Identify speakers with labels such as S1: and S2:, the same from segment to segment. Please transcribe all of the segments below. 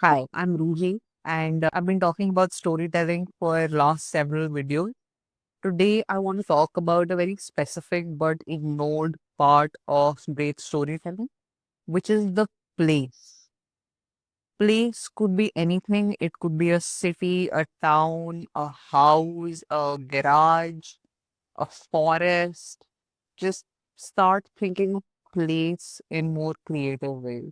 S1: Hi, I'm Ruhi, and I've been talking about storytelling for last several videos. Today, I want to talk about a very specific but ignored part of great storytelling, which is the place. Place could be anything. It could be a city, a town, a house, a garage, a forest. Just start thinking of place in more creative ways.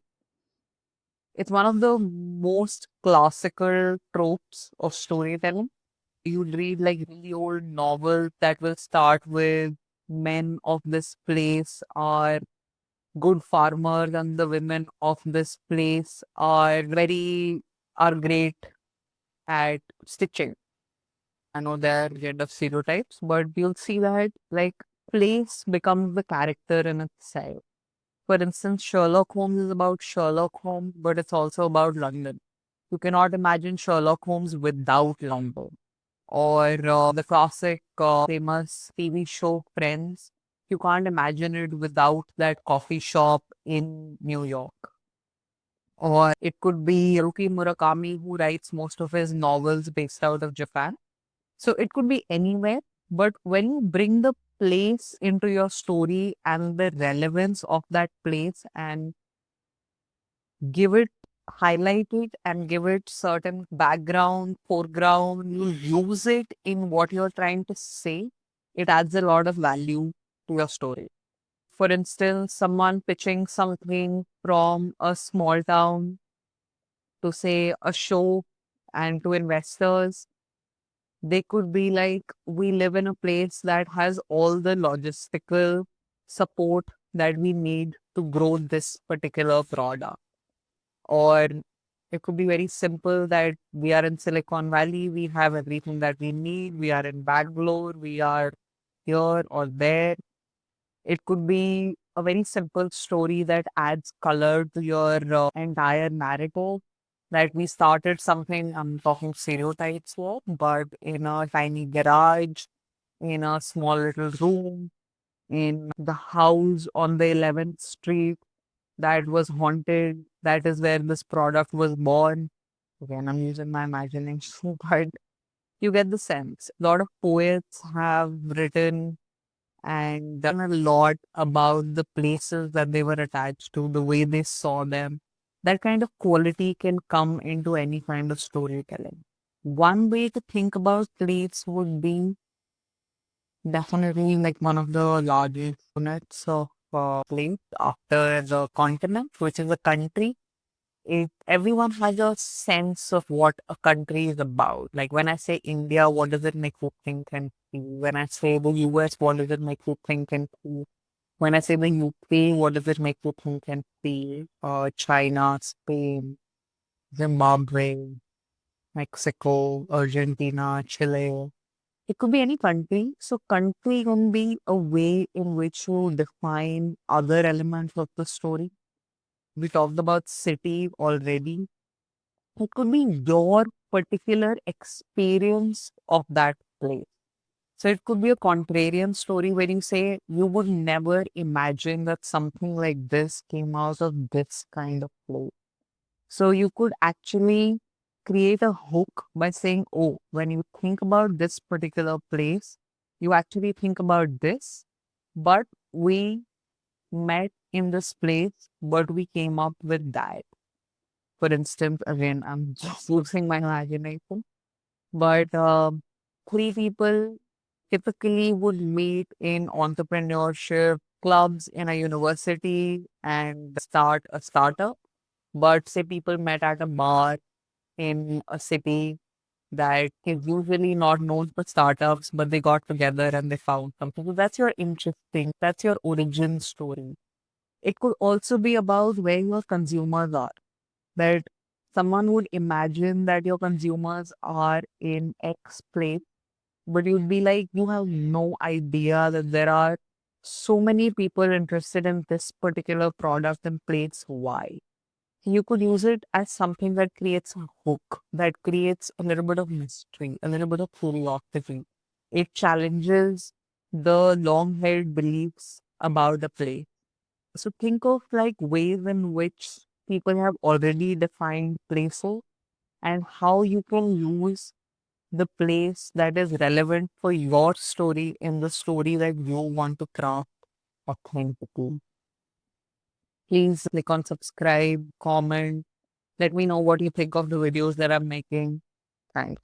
S1: It's one of the most classical tropes of storytelling. You'd read like really old novels that will start with men of this place are good farmers and the women of this place are great at stitching. I know there are gender stereotypes, but you'll see that like place becomes the character in itself. For instance, Sherlock Holmes is about Sherlock Holmes, but it's also about London. You cannot imagine Sherlock Holmes without London. Or the classic famous TV show Friends. You can't imagine it without that coffee shop in New York. Or it could be Haruki Murakami, who writes most of his novels based out of Japan. So it could be anywhere, but when you bring the place into your story and the relevance of that place and give it, highlight it and give it certain background, foreground, you use it in what you're trying to say, it adds a lot of value to your story. For instance, someone pitching something from a small town to say a show and to investors, they could be like, we live in a place that has all the logistical support that we need to grow this particular product. Or it could be very simple that we are in Silicon Valley, we have everything that we need, we are in Bangalore, we are here or there. It could be a very simple story that adds color to your entire narrative. That we started something, I'm talking stereotypes here, but in a tiny garage, in a small little room, in the house on the 11th Street that was haunted. That is where this product was born. Again, I'm using my imagination, but you get the sense. A lot of poets have written and done a lot about the places that they were attached to, the way they saw them. That kind of quality can come into any kind of storytelling. One way to think about place would be definitely like one of the largest units of place after the continent, which is a country. Everyone has a sense of what a country is about. Like when I say India, what does it make you think and feel? When I say the US, what does it make you think and feel? When I say the UK, what does it make you think and feel? China, Spain, Zimbabwe, Mexico, Argentina, Chile. It could be any country. So country can be a way in which you define other elements of the story. We talked about city already. It could be your particular experience of that place. So it could be a contrarian story where you say you would never imagine that something like this came out of this kind of place. So you could actually create a hook by saying, oh, when you think about this particular place, you actually think about this, but we met in this place, but we came up with that. For instance, again, I'm just using my imagination, but three people typically would meet in entrepreneurship clubs in a university and start a startup. But say people met at a bar in a city that is usually not known for startups, but they got together and they found something. So that's your interesting, that's your origin story. It could also be about where your consumers are. That someone would imagine that your consumers are in X place, but you'd be like, you have no idea that there are so many people interested in this particular product and place. Why? You could use it as something that creates a hook, that creates a little bit of mystery, a little bit of curiosity. It challenges the long held beliefs about the play. So think of like ways in which people have already defined places and how you can use the place that is relevant for your story in the story that you want to craft authentically. Please click on subscribe, comment. Let me know what you think of the videos that I'm making. Thanks.